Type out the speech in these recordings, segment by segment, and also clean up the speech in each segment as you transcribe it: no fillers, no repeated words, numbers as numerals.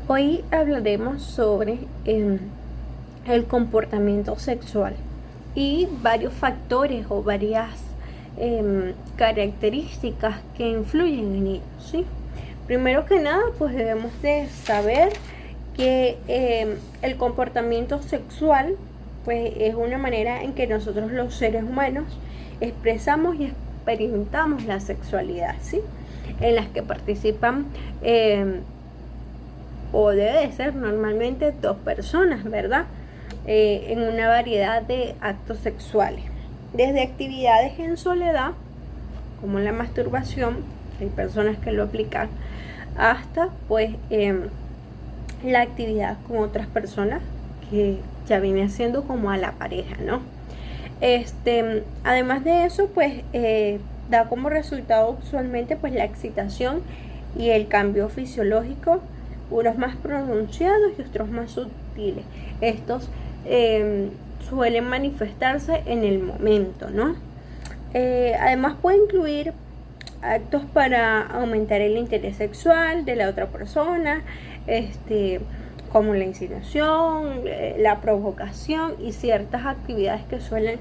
Hoy hablaremos sobre el comportamiento sexual y varios factores o varias características que influyen en ello, ¿sí? Primero que nada, pues debemos de saber que el comportamiento sexual pues es una manera en que nosotros los seres humanos expresamos y experimentamos la sexualidad, ¿sí? En las que participan o debe de ser normalmente dos personas, ¿verdad? En una variedad de actos sexuales, desde actividades en soledad, como la masturbación, hay personas que lo aplican, hasta pues la actividad con otras personas, que ya viene siendo como a la pareja, ¿no? Además de eso, pues da como resultado usualmente pues la excitación y el cambio fisiológico, unos más pronunciados y otros más sutiles. Estos suelen manifestarse en el momento, ¿no? Además puede incluir actos para aumentar el interés sexual de la otra persona, como la incitación, la provocación y ciertas actividades que suelen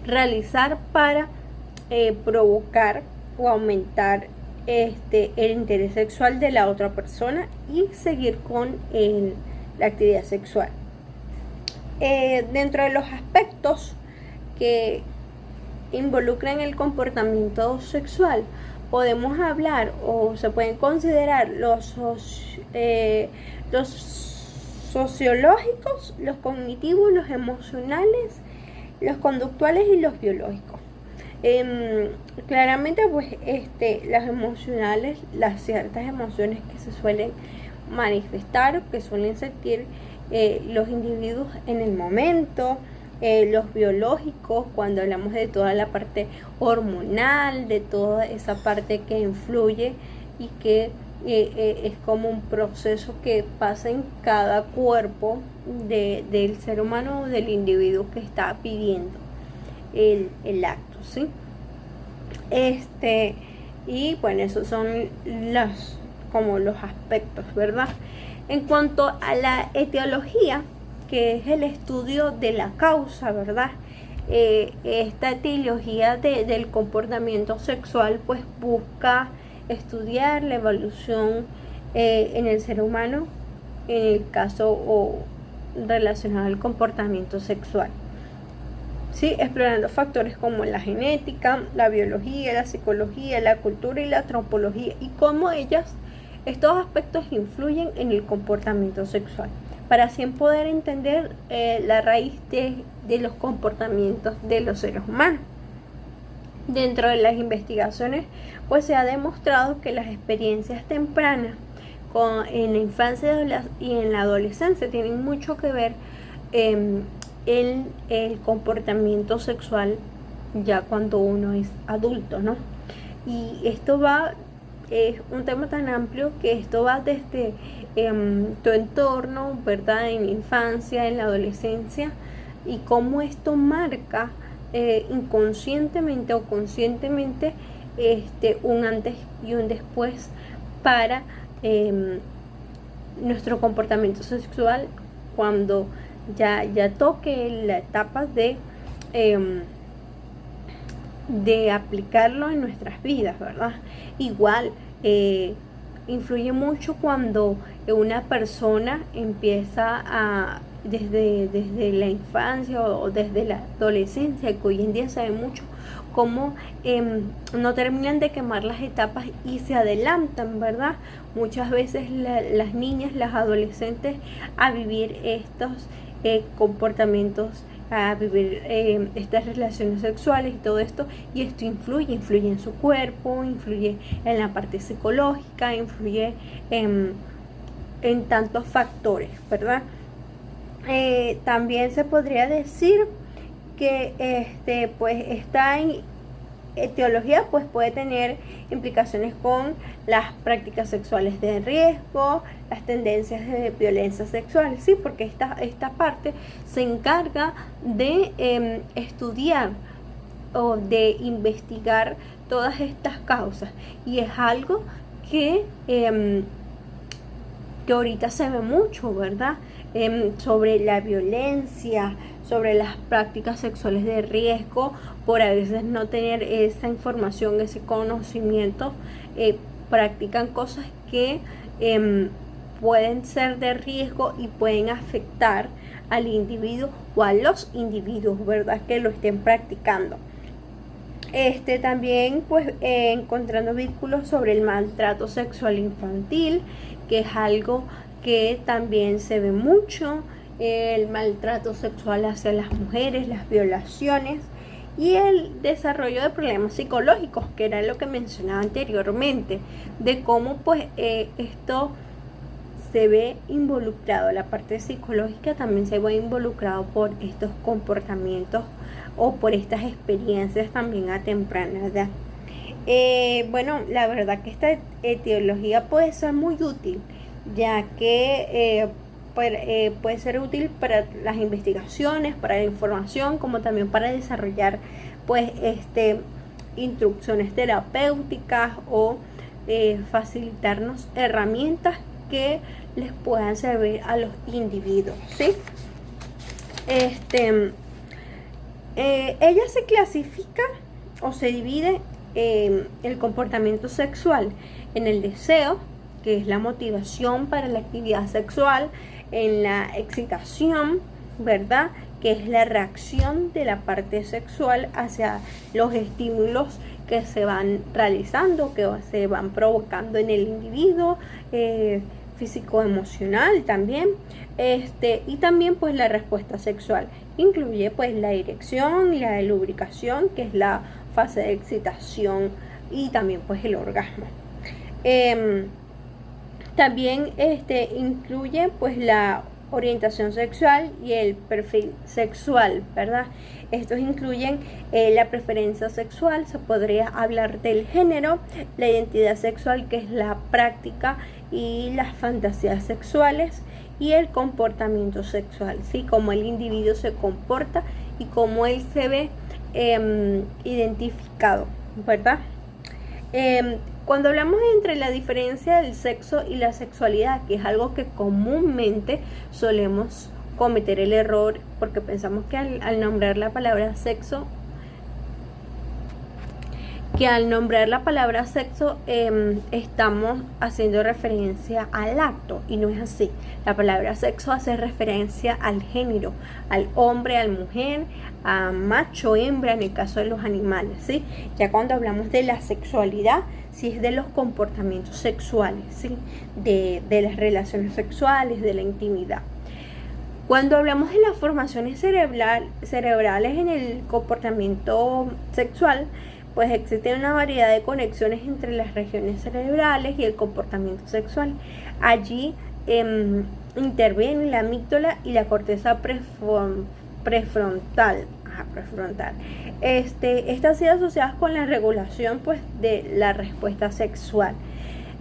realizar para provocar o aumentar el interés sexual de la otra persona y seguir con la actividad sexual. Dentro de los aspectos que involucran el comportamiento sexual, podemos hablar o se pueden considerar los sociológicos, los cognitivos, los emocionales, los conductuales y los biológicos. Claramente pues las emocionales, las ciertas emociones que se suelen manifestar, que suelen sentir los individuos en el momento, los biológicos, cuando hablamos de toda la parte hormonal, de toda esa parte que influye y que es como un proceso que pasa en cada cuerpo del ser humano o del individuo que está pidiendo el acto, ¿sí? Y bueno, esos son los aspectos, ¿verdad? En cuanto a la etiología, que es el estudio de la causa, ¿verdad? Esta etiología del comportamiento sexual pues busca estudiar la evolución en el ser humano, en el caso o relacionado al comportamiento sexual, ¿sí? Explorando factores como la genética, la biología, la psicología, la cultura y la antropología, y cómo estos aspectos influyen en el comportamiento sexual, para así poder entender la raíz de los comportamientos de los seres humanos. Dentro de las investigaciones, pues se ha demostrado que las experiencias tempranas en la infancia y en la adolescencia tienen mucho que ver en el comportamiento sexual ya cuando uno es adulto, ¿no? Y esto es un tema tan amplio que esto va desde tu entorno, ¿verdad? En la infancia, en la adolescencia, y cómo esto marca inconscientemente o conscientemente un antes y un después para nuestro comportamiento sexual cuando ya toque la etapa de aplicarlo en nuestras vidas, ¿verdad? Igual influye mucho cuando una persona empieza desde la infancia o desde la adolescencia, que hoy en día sabe mucho cómo no terminan de quemar las etapas y se adelantan, ¿verdad? Muchas veces las niñas, las adolescentes, a vivir estos comportamientos, a vivir estas relaciones sexuales y todo esto, y esto influye en su cuerpo, influye en la parte psicológica, influye en tantos factores, ¿verdad? También se podría decir que pues esta etiología pues puede tener implicaciones con las prácticas sexuales de riesgo, las tendencias de violencia sexual, sí, porque esta parte se encarga de estudiar o de investigar todas estas causas, y es algo que que ahorita se ve mucho, ¿verdad? Sobre la violencia, sobre las prácticas sexuales de riesgo, por a veces no tener esa información, ese conocimiento, practican cosas que pueden ser de riesgo y pueden afectar al individuo o a los individuos, ¿verdad?, que lo estén practicando. También pues encontrando vínculos sobre el maltrato sexual infantil, que es algo que también se ve mucho, el maltrato sexual hacia las mujeres, las violaciones y el desarrollo de problemas psicológicos, que era lo que mencionaba anteriormente, de cómo pues esto se ve involucrado, la parte psicológica también se ve involucrado por estos comportamientos o por estas experiencias también a temprana edad. Bueno, la verdad que esta etiología puede ser muy útil, ya que puede ser útil para las investigaciones, para la información, como también para desarrollar pues instrucciones terapéuticas o facilitarnos herramientas que les puedan servir a los individuos, ¿sí? Ella se clasifica o se divide el comportamiento sexual en el deseo, que es la motivación para la actividad sexual, en la excitación, ¿verdad?, que es la reacción de la parte sexual hacia los estímulos que se van realizando, que se van provocando en el individuo, físico-emocional también, y también pues la respuesta sexual incluye pues la erección y la lubricación, que es la fase de excitación, y también pues el orgasmo. También incluye pues la orientación sexual y el perfil sexual, ¿verdad? Estos incluyen la preferencia sexual, se podría hablar del género, la identidad sexual, que es la práctica y las fantasías sexuales, y el comportamiento sexual, ¿sí?, cómo el individuo se comporta y cómo él se ve identificado, ¿verdad? Cuando hablamos entre la diferencia del sexo y la sexualidad, que es algo que comúnmente solemos cometer el error, porque pensamos que al nombrar la palabra sexo, estamos haciendo referencia al acto, y no es así. La palabra sexo hace referencia al género, al hombre, a la mujer, a macho, hembra, en el caso de los animales, ¿sí? Ya cuando hablamos de la sexualidad, sí es de los comportamientos sexuales, ¿sí?, de las relaciones sexuales, de la intimidad. Cuando hablamos de las formaciones cerebrales en el comportamiento sexual, pues existe una variedad de conexiones entre las regiones cerebrales y el comportamiento sexual. Allí intervienen la amígdala y la corteza prefrontal. Estas han sido asociadas con la regulación pues de la respuesta sexual.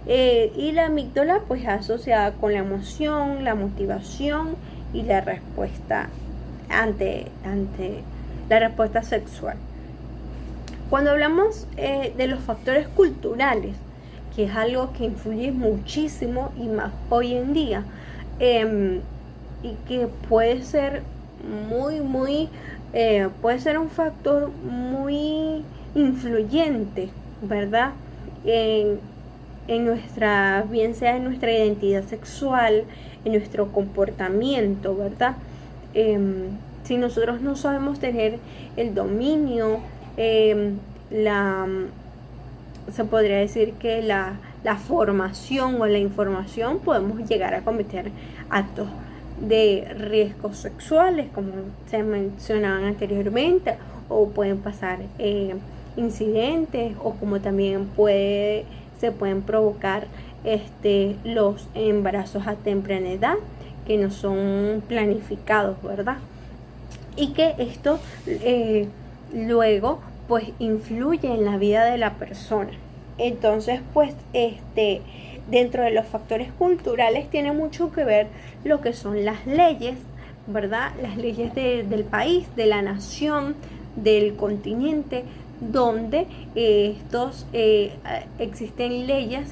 Y la amígdala pues asociada con la emoción, la motivación y la respuesta ante la respuesta sexual. Cuando hablamos de los factores culturales, que es algo que influye muchísimo y más hoy en día, y que puede ser puede ser un factor muy influyente, ¿verdad?, en nuestra, bien sea en nuestra identidad sexual, en nuestro comportamiento, ¿verdad? Si nosotros no sabemos tener el dominio, se podría decir que la formación o la información, podemos llegar a cometer actos de riesgos sexuales, como se mencionaban anteriormente, o pueden pasar incidentes, o como también se pueden provocar los embarazos a temprana edad que no son planificados, ¿verdad? Y que esto luego pues influye en la vida de la persona. Entonces pues dentro de los factores culturales tiene mucho que ver lo que son las leyes, ¿verdad? Las leyes del país, de la nación, del continente, donde existen leyes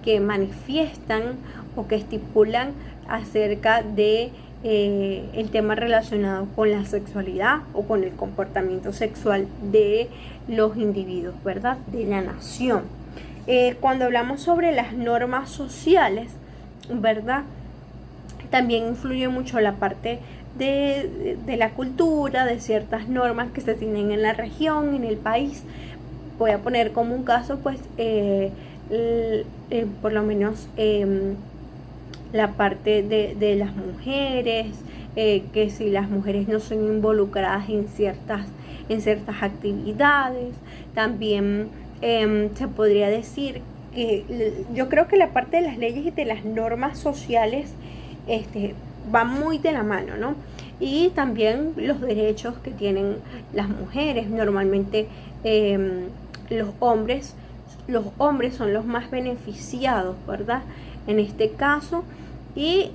que manifiestan o que estipulan acerca de el tema relacionado con la sexualidad o con el comportamiento sexual de los individuos, ¿verdad? De la nación. Cuando hablamos sobre las normas sociales, ¿verdad? También influye mucho la parte de la cultura, de ciertas normas que se tienen en la región, en el país. Voy a poner como un caso, pues, por lo menos la parte de las mujeres, que si las mujeres no son involucradas en ciertas actividades. También se podría decir que yo creo que la parte de las leyes y de las normas sociales va muy de la mano, ¿no? Y también los derechos que tienen las mujeres. Normalmente los hombres son los más beneficiados, ¿verdad? En este caso. Y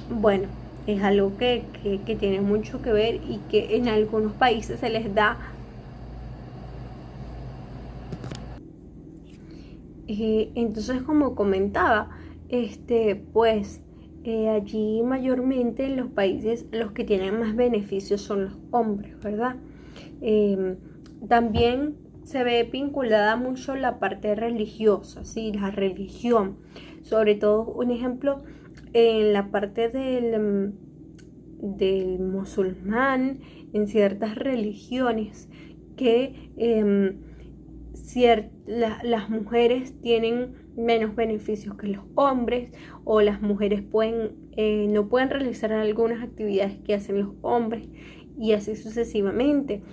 bueno, es algo que tiene mucho que ver y que en algunos países se les da entonces, como comentaba, pues allí mayormente en los países los que tienen más beneficios son los hombres, ¿verdad? También se ve vinculada mucho la parte religiosa, ¿sí? La religión, sobre todo un ejemplo en la parte del musulmán, en ciertas religiones que las mujeres tienen menos beneficios que los hombres, o las mujeres no pueden realizar algunas actividades que hacen los hombres, y así sucesivamente.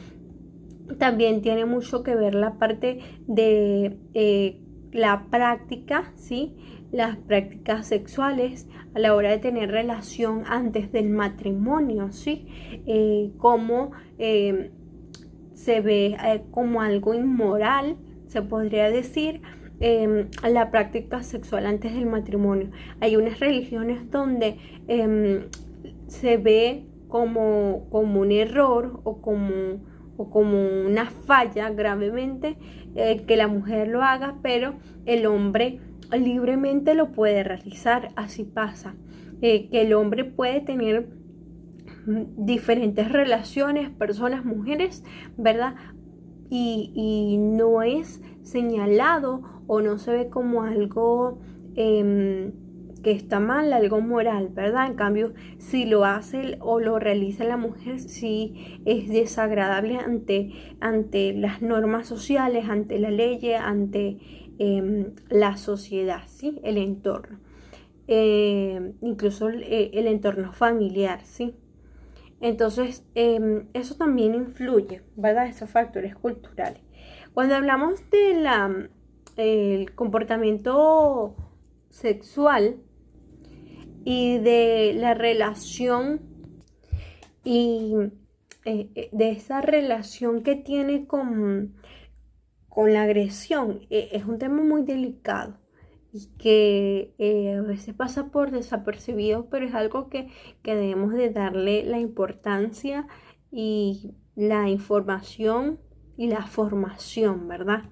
También tiene mucho que ver la parte de la práctica, ¿sí? Las prácticas sexuales a la hora de tener relación antes del matrimonio, ¿sí? Cómo se ve como algo inmoral, se podría decir, la práctica sexual antes del matrimonio. Hay unas religiones donde se ve como un error o como una falla gravemente que la mujer lo haga, pero el hombre libremente lo puede realizar. Así pasa, que el hombre puede tener diferentes relaciones, personas, mujeres, ¿verdad? Y no es señalado o no se ve como algo que está mal, algo moral, ¿verdad? En cambio, si lo hace o lo realiza la mujer, sí es desagradable ante las normas sociales, ante la ley, ante la sociedad, ¿sí? El entorno. Incluso el entorno familiar, ¿sí? Entonces, eso también influye, ¿verdad? Esos factores culturales. Cuando hablamos el comportamiento sexual y de la relación y de esa relación que tiene con la agresión, es un tema muy delicado y que a veces pasa por desapercibido, pero es algo que debemos de darle la importancia y la información y la formación, ¿verdad?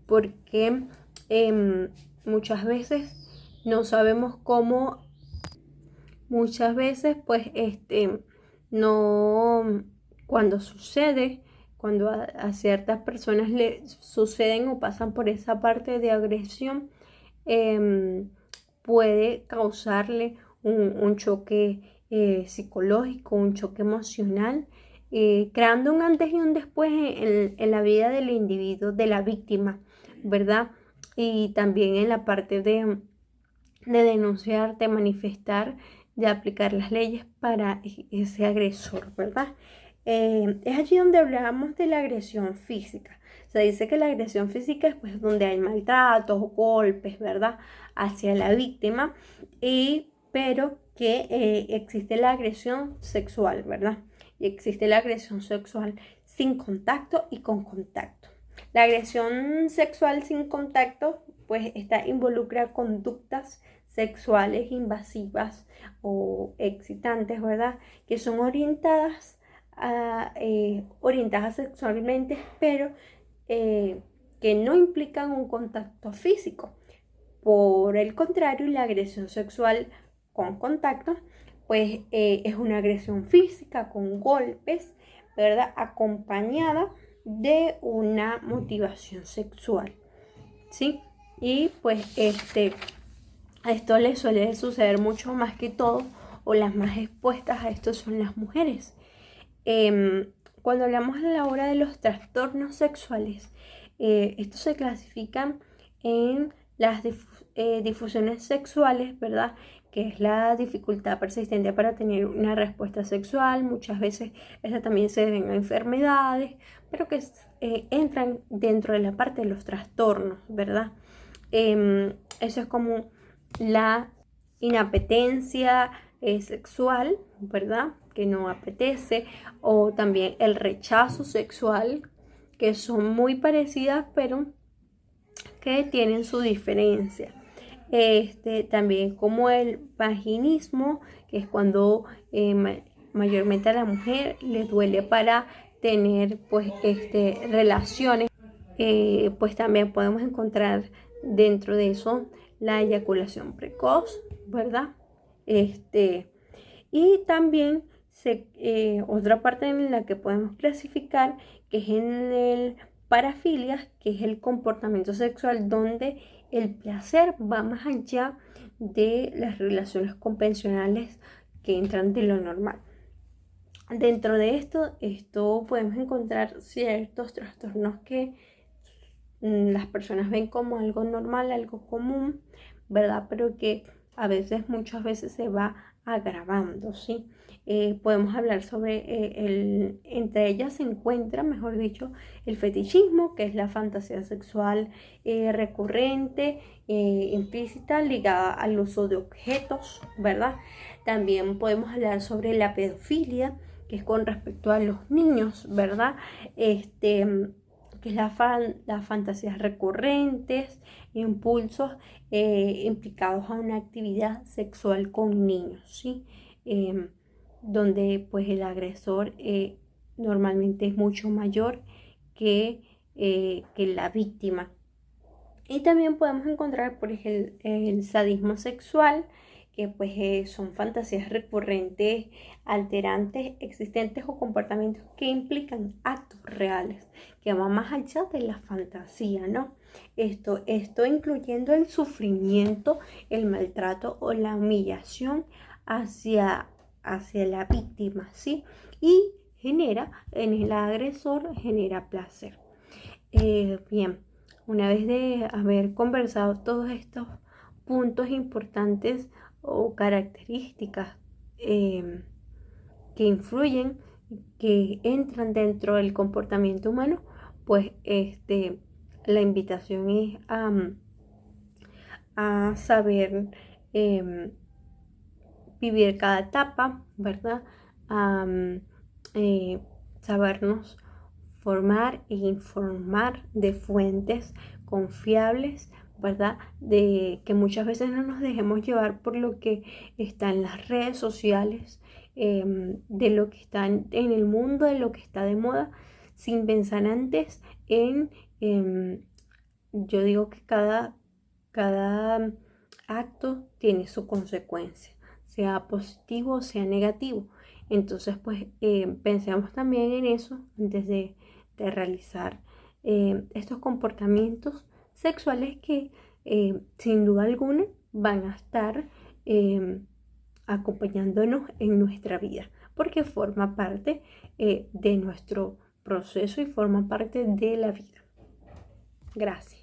Porque muchas veces no sabemos cómo, muchas veces pues no, cuando sucede, cuando a ciertas personas le suceden o pasan por esa parte de agresión, puede causarle un choque psicológico, un choque emocional, creando un antes y un después en la vida del individuo, de la víctima, ¿verdad? Y también en la parte de denunciar, de manifestar, de aplicar las leyes para ese agresor, ¿verdad? Es allí donde hablamos de la agresión física. Se dice que la agresión física es pues donde hay maltratos o golpes, ¿verdad? Hacia la víctima, pero que existe la agresión sexual, ¿verdad? Y existe la agresión sexual sin contacto y con contacto. La agresión sexual sin contacto pues involucra conductas sexuales invasivas o excitantes, ¿verdad? Que son orientadas sexualmente, pero que no implican un contacto físico. Por el contrario, la agresión sexual con contacto, pues es una agresión física con golpes, ¿verdad? Acompañada de una motivación sexual, ¿sí? Y pues esto le suele suceder mucho más que todo, o las más expuestas a esto son las mujeres. Cuando hablamos a la hora de los trastornos sexuales, estos se clasifican en las difusiones sexuales, ¿verdad? Que es la dificultad persistente para tener una respuesta sexual. Muchas veces esta también se deben a enfermedades, pero que entran dentro de la parte de los trastornos, ¿verdad? Eso es como la inapetencia sexual, ¿verdad? Que no apetece, o también el rechazo sexual, que son muy parecidas, pero que tienen su diferencia. También como el vaginismo, que es cuando mayormente a la mujer le duele para tener pues relaciones. Pues también podemos encontrar dentro de eso la eyaculación precoz, ¿verdad? Y también otra parte en la que podemos clasificar, que es en el parafilia, que es el comportamiento sexual donde el placer va más allá de las relaciones convencionales que entran de lo normal. Dentro de esto podemos encontrar ciertos trastornos que las personas ven como algo normal, algo común, ¿verdad? Pero que muchas veces se va agravando, ¿sí? Podemos hablar sobre entre ellas se encuentra, mejor dicho, el fetichismo, que es la fantasía sexual recurrente, implícita, ligada al uso de objetos, ¿verdad? También podemos hablar sobre la pedofilia, que es con respecto a los niños, ¿verdad? Que es las fantasías recurrentes, impulsos implicados a una actividad sexual con niños, ¿sí? Donde pues el agresor normalmente es mucho mayor que la víctima. Y también podemos encontrar por ejemplo el sadismo sexual, que pues son fantasías recurrentes, alterantes, existentes o comportamientos que implican actos reales, que van más allá de la fantasía, ¿no? Esto incluyendo el sufrimiento, el maltrato o la humillación hacia la víctima, ¿sí? Y genera, en el agresor, genera placer. Bien, una vez de haber conversado todos estos puntos importantes o características que influyen, que entran dentro del comportamiento humano, pues la invitación es a saber vivir cada etapa, ¿verdad? A sabernos formar e informar de fuentes confiables, ¿verdad? De que muchas veces no nos dejemos llevar por lo que está en las redes sociales, de lo que está en el mundo, de lo que está de moda, sin pensar antes en, yo digo que cada acto tiene su consecuencia, sea positivo o sea negativo. Entonces, pues pensemos también en eso antes de realizar estos comportamientos sexuales que sin duda alguna van a estar acompañándonos en nuestra vida, porque forma parte de nuestro proceso y forma parte de la vida. Gracias.